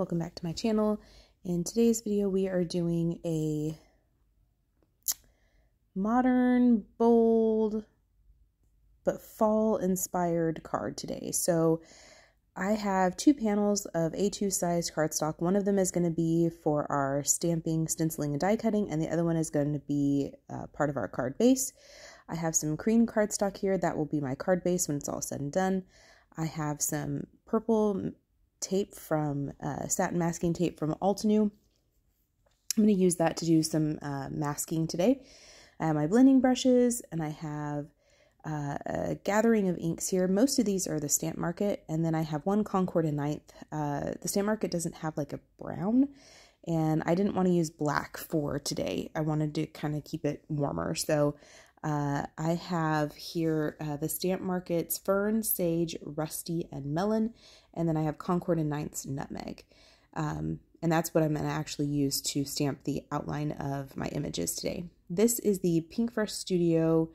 welcome back to my channel. In today's video we are doing a modern, bold, but fall inspired card today. So I have two panels of A2 size cardstock. One of them is going to be for our stamping, stenciling, and die cutting, and the other one is going to be part of our card base. I have some cream cardstock here that will be my card base when it's all said and done. I have some purple tape from satin masking tape from Altenew. I'm going to use that to do some masking today. I have my blending brushes, and I have a gathering of inks here. Most of these are the Stamp Market, and then I have one Concord and 9th. The Stamp Market doesn't have like a brown, and I didn't want to use black for today. I wanted to kind of keep it warmer, so I have here the Stamp Market's Fern, Sage, Rusty, and Melon, and then I have Concord and 9th's Nutmeg. And that's what I'm going to actually use to stamp the outline of my images today. This is the Pinkfresh Studio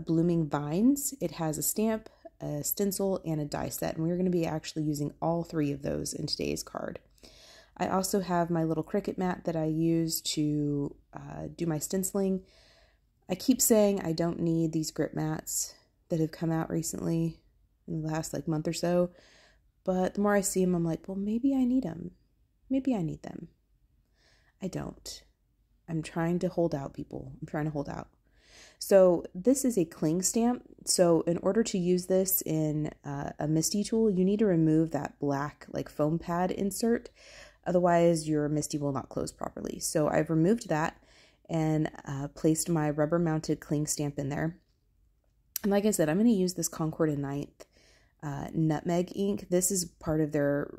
Blooming Vines. It has a stamp, a stencil, and a die set, and we're going to be actually using all three of those in today's card. I also have my little Cricut mat that I use to do my stenciling. I keep saying I don't need these grip mats that have come out recently in the last like month or so, but the more I see them, I'm like, well, maybe I need them. Maybe I need them. I don't. I'm trying to hold out, people. I'm trying to hold out. So this is a cling stamp. So in order to use this in a MISTI tool, you need to remove that black like foam pad insert. Otherwise, your MISTI will not close properly. So I've removed that and placed my rubber mounted cling stamp in there. And like I said, I'm going to use this Concord and 9th Nutmeg ink. This is part of their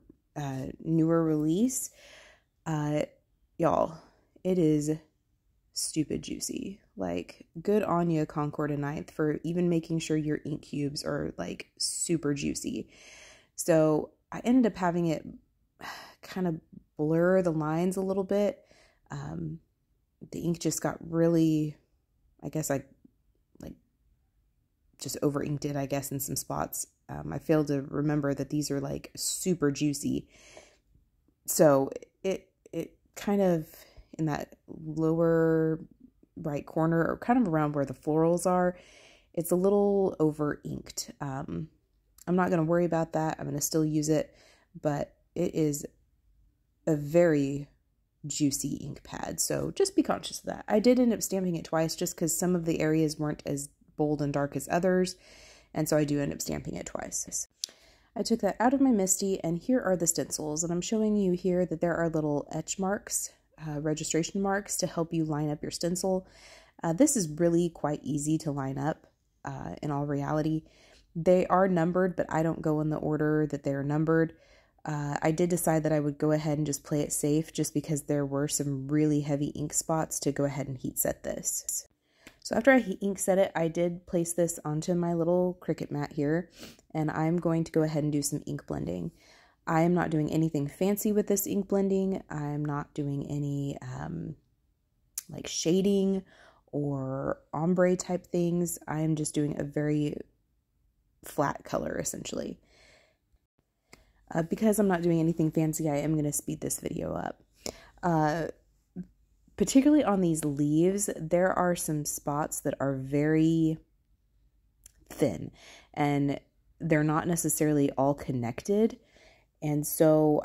newer release. Y'all, it is stupid juicy. Like, good on you, Concord and 9th, for even making sure your ink cubes are like super juicy. So I ended up having it kind of blur the lines a little bit. The ink just got really, I guess I like just over inked it, I guess, in some spots. I failed to remember that these are like super juicy. So it kind of in that lower right corner, or kind of around where the florals are, it's a little over inked. I'm not going to worry about that. I'm going to still use it, but it is a very juicy ink pad, so just be conscious of that. I did end up stamping it twice just because some of the areas weren't as bold and dark as others, and so I do end up stamping it twice. I took that out of my MISTI, and here are the stencils, and I'm showing you here that there are little etch marks, registration marks, to help you line up your stencil. This is really quite easy to line up in all reality. They are numbered, but I don't go in the order that they're numbered. I did decide that I would go ahead and just play it safe, just because there were some really heavy ink spots to go ahead and heat set this. So after I ink set it, I did place this onto my little Cricut mat here, and I'm going to go ahead and do some ink blending. I am not doing anything fancy with this ink blending. I'm not doing any like shading or ombre type things. I am just doing a very flat color essentially. Because I'm not doing anything fancy, I am going to speed this video up. Particularly on these leaves, there are some spots that are very thin, and they're not necessarily all connected. And so,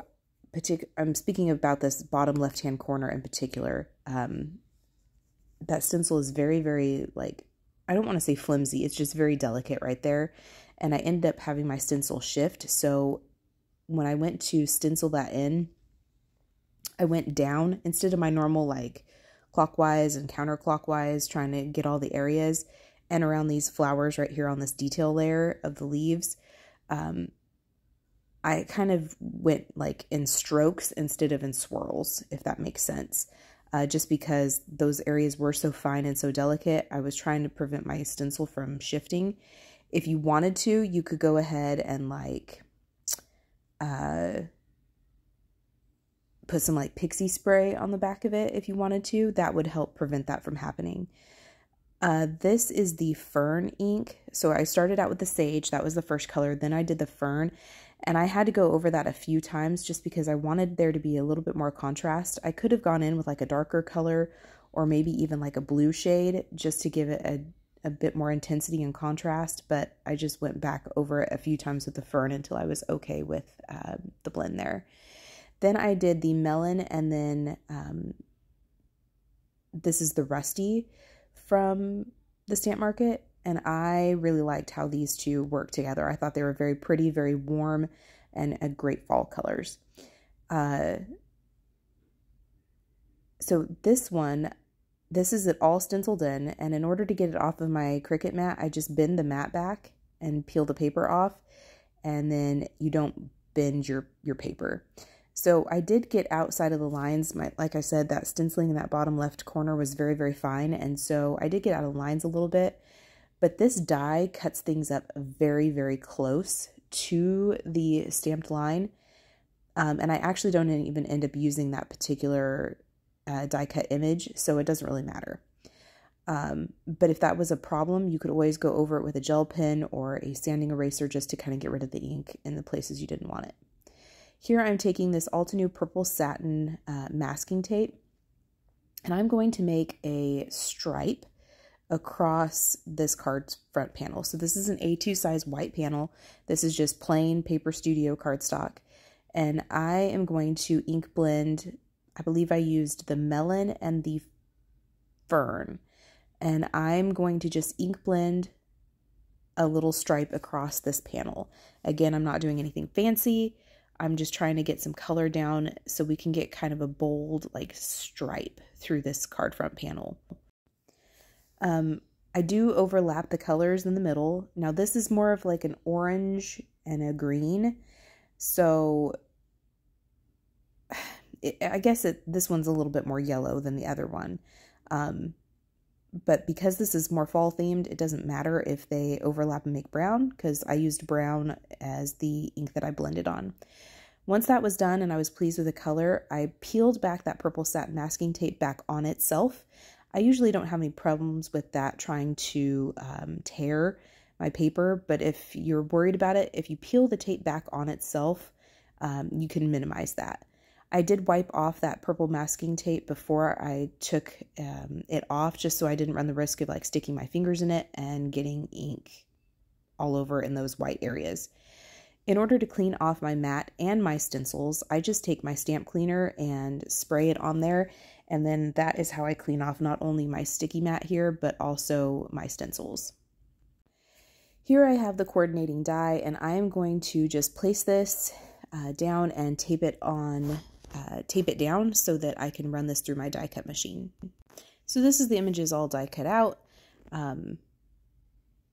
I'm speaking about this bottom left-hand corner in particular. That stencil is very, very, like, I don't want to say flimsy, it's just very delicate right there. And I ended up having my stencil shift, so when I went to stencil that in, I went down instead of my normal like clockwise and counterclockwise, trying to get all the areas and around these flowers right here on this detail layer of the leaves. I kind of went like in strokes instead of in swirls, if that makes sense. Just because those areas were so fine and so delicate, I was trying to prevent my stencil from shifting. If you wanted to, you could go ahead and like put some like pixie spray on the back of it if you wanted to. That would help prevent that from happening. This is the Fern ink. So I started out with the Sage, that was the first color, then I did the Fern, And I had to go over that a few times just because I wanted there to be a little bit more contrast. I could have gone in with like a darker color or maybe even like a blue shade just to give it a bit more intensity and contrast, but I just went back over it a few times with the FERN until I was okay with the blend there. Then I did the Melon, and then this is the Rusty from the Stamp Market, and I really liked how these two work together. I thought they were very pretty, very warm, and great fall colors. So this one, this is it all stenciled in, and in order to get it off of my Cricut mat, I just bend the mat back and peel the paper off, and then you don't bend your paper. So I did get outside of the lines. Like I said, that stenciling in that bottom left corner was very, very fine, and so I did get out of the lines a little bit, but this die cuts things up very, very close to the stamped line, and I actually don't even end up using that particular die cut image, so it doesn't really matter. But if that was a problem, you could always go over it with a gel pen or a sanding eraser just to kind of get rid of the ink in the places you didn't want it. Here I'm taking this Altenew purple satin masking tape, and I'm going to make a stripe across this card's front panel. So this is an A2 size white panel. This is just plain Paper Studio cardstock, and I am going to ink blend. I believe I used the Melon and the FERN, and I'm going to just ink blend a little stripe across this panel. Again, I'm not doing anything fancy. I'm just trying to get some color down so we can get kind of a bold like stripe through this card front panel. I do overlap the colors in the middle. Now this is more of like an orange and a green, so I guess this one's a little bit more yellow than the other one. But because this is more fall themed, it doesn't matter if they overlap and make brown, because I used brown as the ink that I blended on. Once that was done and I was pleased with the color, I peeled back that purple satin masking tape back on itself. I usually don't have any problems with that trying to tear my paper, but if you're worried about it, if you peel the tape back on itself, you can minimize that. I did wipe off that purple masking tape before I took it off, just so I didn't run the risk of like sticking my fingers in it and getting ink all over in those white areas. In order to clean off my mat and my stencils, I just take my stamp cleaner and spray it on there, and then that is how I clean off not only my sticky mat here, but also my stencils. Here I have the coordinating die, and I am going to just place this down and tape it down so that I can run this through my die cut machine. So this is the images all die cut out.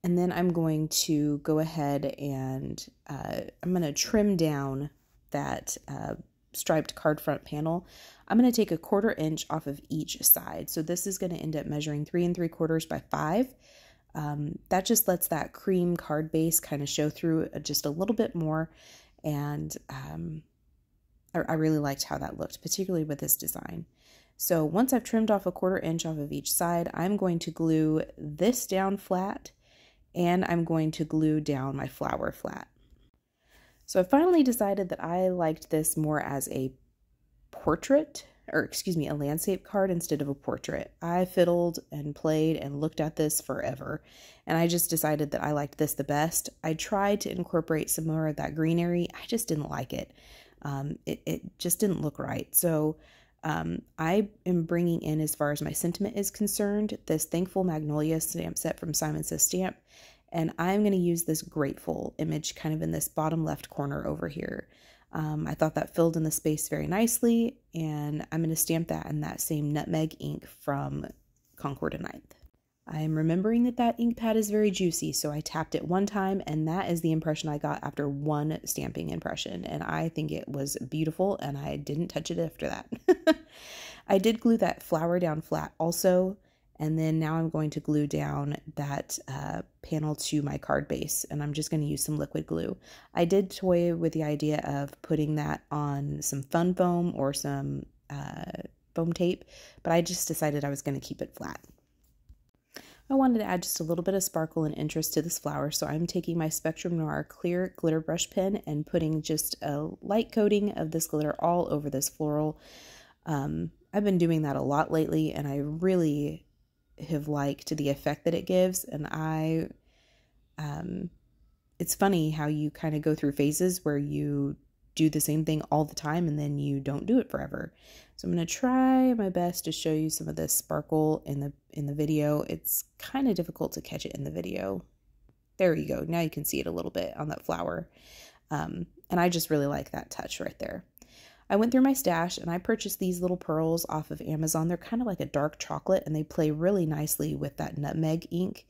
And then I'm going to go ahead and I'm going to trim down that striped card front panel. I'm going to take 1/4 inch off of each side. So this is going to end up measuring 3 3/4 by 5. That just lets that cream card base kind of show through just a little bit more. And I really liked how that looked, particularly with this design. So once I've trimmed off 1/4 inch off of each side, I'm going to glue this down flat, and I'm going to glue down my flower flat. So I finally decided that I liked this more as a portrait, or excuse me, a landscape card instead of a portrait. I fiddled and played and looked at this forever, and I just decided that I liked this the best. I tried to incorporate some more of that greenery. I just didn't like it. It just didn't look right. So I am bringing in, as far as my sentiment is concerned, this Thankful Magnolia stamp set from Simon Says Stamp, and I'm going to use this grateful image kind of in this bottom left corner over here. I thought that filled in the space very nicely, and I'm going to stamp that in that same nutmeg ink from Concord and 9th. I'm remembering that ink pad is very juicy, so I tapped it one time, and that is the impression I got after one stamping impression, and I think it was beautiful, and I didn't touch it after that. I did glue that flower down flat also, and then now I'm going to glue down that panel to my card base, and I'm just going to use some liquid glue. I did toy with the idea of putting that on some fun foam or some foam tape, but I just decided I was going to keep it flat. I wanted to add just a little bit of sparkle and interest to this flower, so I'm taking my Spectrum Noir clear glitter brush pen and putting just a light coating of this glitter all over this floral. I've been doing that a lot lately, and I really have liked the effect that it gives, and it's funny how you kind of go through phases where you do the same thing all the time and then you don't do it forever. So I'm going to try my best to show you some of this sparkle in the video. It's kind of difficult to catch it in the video. There you go. Now you can see it a little bit on that flower. And I just really like that touch right there. I went through my stash and I purchased these little pearls off of Amazon. They're kind of like a dark chocolate and they play really nicely with that nutmeg ink.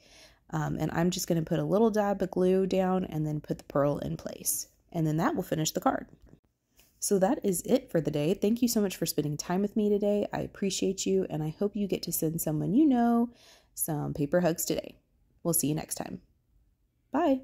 And I'm just going to put a little dab of glue down and then put the pearl in place. And then that will finish the card. So that is it for the day. Thank you so much for spending time with me today. I appreciate you, and I hope you get to send someone you know some paper hugs today. We'll see you next time. Bye.